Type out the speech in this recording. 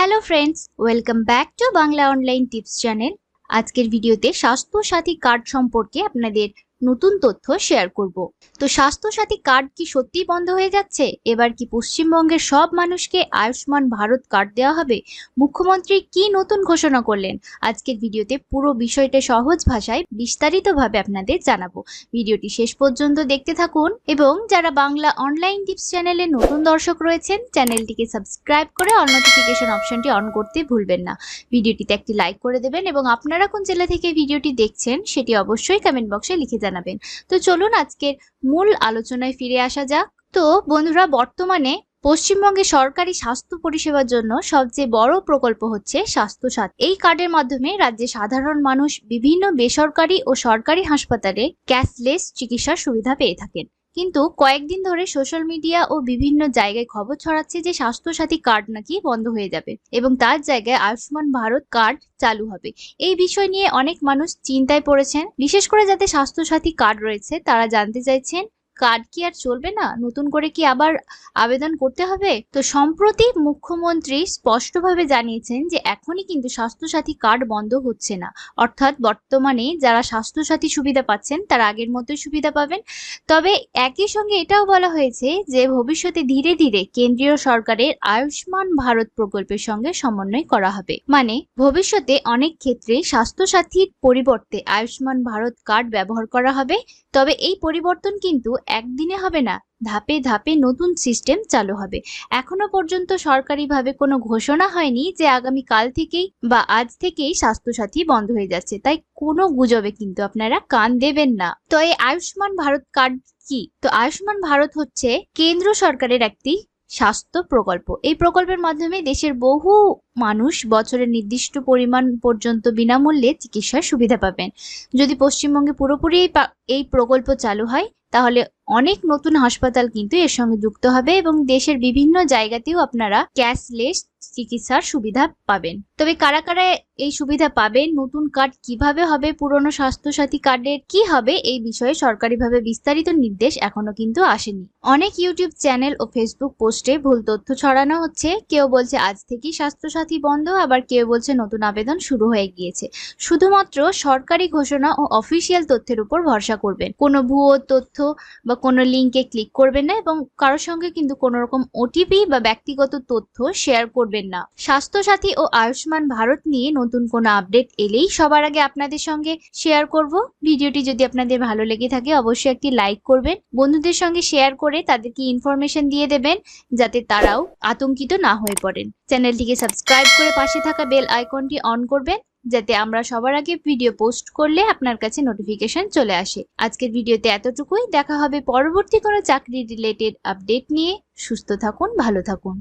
Hello friends, welcome back to Bangla online tips channel. আজকের ভিডিওতে স্বাস্থ্য সাথী কার্ড সম্পর্কে আপনাদের নতুন তথ্য শেয়ার করব। তো স্বাস্থ্য সাথী কার্ড কি সত্যিই বন্ধ হয়ে যাচ্ছে? এবার কি পশ্চিমবঙ্গের সব মানুষকে আয়ুষ্মান ভারত কার্ড দেওয়া হবে? মুখ্যমন্ত্রী কি নতুন ঘোষণা করলেন? আজকের ভিডিওতে পুরো বিষয়টা সহজ ভাষায় বিস্তারিতভাবে আপনাদের জানাবো। ভিডিওটি শেষ পর্যন্ত দেখতে থাকুন এবং যারা বাংলা অনলাইন টিপস চ্যানেলে নতুন দর্শক রয়েছেন, চ্যানেলটিকে সাবস্ক্রাইব করে অল নোটিফিকেশন অপশনটি অন করতে ভুলবেন না। ভিডিওটিতে একটি লাইক করে দেবেন এবং আপনারা কোন জেলা থেকে ভিডিওটি দেখছেন সেটি অবশ্যই কমেন্ট বক্সে লিখে জানাবেন। তো চলুন আজকের মূল আলোচনায় ফিরে আসা যাক। তো বন্ধুরা, বর্তমানে পশ্চিমবঙ্গে সরকারি স্বাস্থ্য পরিষেবার জন্য সবচেয়ে বড় প্রকল্প হচ্ছে স্বাস্থ্য সাথী। এই কার্ডের মাধ্যমে রাজ্যে সাধারণ মানুষ বিভিন্ন বেসরকারি ও সরকারি হাসপাতালে ক্যাশলেস চিকিৎসার সুবিধা পেয়ে থাকেন। কিন্তু কয়েকদিন ধরে সোশ্যাল মিডিয়া ও বিভিন্ন জায়গায় খবর ছড়াচ্ছে যে স্বাস্থ্য সাথী কার্ড নাকি বন্ধ হয়ে যাবে এবং তার জায়গায় আয়ুষ্মান ভারত কার্ড চালু হবে। এই বিষয় নিয়ে অনেক মানুষ চিন্তায় পড়েছেন। বিশেষ করে যাদের স্বাস্থ্য সাথী কার্ড রয়েছে তারা জানতে চাইছেন, কার্ড কি আর চলবে না? নতুন করে কি আবার আবেদন করতে হবে? তো সম্প্রতি মুখ্যমন্ত্রী স্পষ্টভাবে জানিয়েছেন যে এখনই কিন্তু স্বাস্থ্যসাথী কার্ড বন্ধ হচ্ছে না। অর্থাৎ বর্তমানে যারা স্বাস্থ্যসাথী সুবিধা পাচ্ছেন তারা আগের মতোই সুবিধা পাবেন। তবে একই সঙ্গে এটাও বলা হয়েছে যে ভবিষ্যতে ধীরে ধীরে কেন্দ্রীয় সরকারের আয়ুষ্মান ভারত প্রকল্পের সঙ্গে সমন্বয় করা হবে। মানে ভবিষ্যতে অনেক ক্ষেত্রে স্বাস্থ্যসাথীর পরিবর্তে আয়ুষ্মান ভারত কার্ড ব্যবহার করা হবে। তবে এই পরিবর্তন কিন্তু একদিনে হবে না, ধাপে ধাপে নতুন সিস্টেম চালু হবে। এখনো পর্যন্ত সরকারিভাবে কোনো ঘোষণা হয়নি যে আগামী কাল থেকেই বা আজ থেকেই স্বাস্থ্যসাথী বন্ধ হয়ে যাচ্ছে, তাই কোনো গুজবে কিন্তু আপনারা কান দেবেন না। তো এই আয়ুষ্মান ভারত কার্ড কি? তো আয়ুষ্মান ভারত হচ্ছে কেন্দ্র সরকারের একটি স্বাস্থ্য প্রকল্প। এই প্রকল্পের মাধ্যমে দেশের বহু মানুষ বছরের নির্দিষ্ট পরিমাণ পর্যন্ত বিনামূল্যে চিকিৎসার সুবিধা পাবেন। যদি পশ্চিমবঙ্গে পুরোপুরি এই প্রকল্প চালু হয় তাহলে অনেক নতুন হাসপাতাল কিন্তু এর সঙ্গে যুক্ত হবে এবং দেশের বিভিন্ন জায়গাতেও আপনারা ক্যাশলেস চিকিৎসার সুবিধা পাবেন। তবে কারা কারা এই সুবিধা পাবেন, নতুন কার্ড কিভাবে হবে, পুরনো স্বাস্থ্যসাথী কার্ডের কি হবে, এই বিষয়ে সরকারিভাবে বিস্তারিত নির্দেশ এখনো কিন্তু আসেনি। অনেক ইউটিউব চ্যানেল ও ফেসবুক পোস্টে ভুল তথ্য ছড়ানো হচ্ছে। কেউ বলছে আজ থেকেই স্বাস্থ্যসাথী বন্ধ, আবার কেউ বলছে নতুন আবেদন শুরু হয়ে গিয়েছে। শুধুমাত্র সরকারি ঘোষণা ও অফিসিয়াল তথ্যের উপর ভরসা করবেন। কোনো ভুয়ো তথ্য বা কোনো লিঙ্কে ক্লিক করবেন না এবং কারোর সঙ্গে কিন্তু কোনো রকম ওটিপি বা ব্যক্তিগত তথ্য শেয়ার করবেন না। স্বাস্থ্যসাথী ও আয়ুষ্মান ভারত নিয়ে নতুন কোনো আপডেট এলেই সবার আগে আপনাদের সঙ্গে শেয়ার করব। ভিডিওটি যদি আপনাদের ভালো লেগে থাকে অবশ্যই একটি লাইক করবেন, বন্ধুদের সঙ্গে শেয়ার করে তাদেরকে ইনফরমেশন দিয়ে দেবেন যাতে তারাও আতঙ্কিত না হয়ে পড়েন। চ্যানেলটিকে সাবস্ক্রাইব করে পাশে থাকা বেল আইকনটি অন করবেন যাতে আমরা সবার আগে ভিডিও পোস্ট করলে আপনার কাছে নোটিফিকেশন চলে আসে। আজকের ভিডিওতে এতটুকুই। দেখা হবে পরবর্তী কোনো চাকরি রিলেটেড আপডেট নিয়ে। সুস্থ থাকুন, ভালো থাকুন।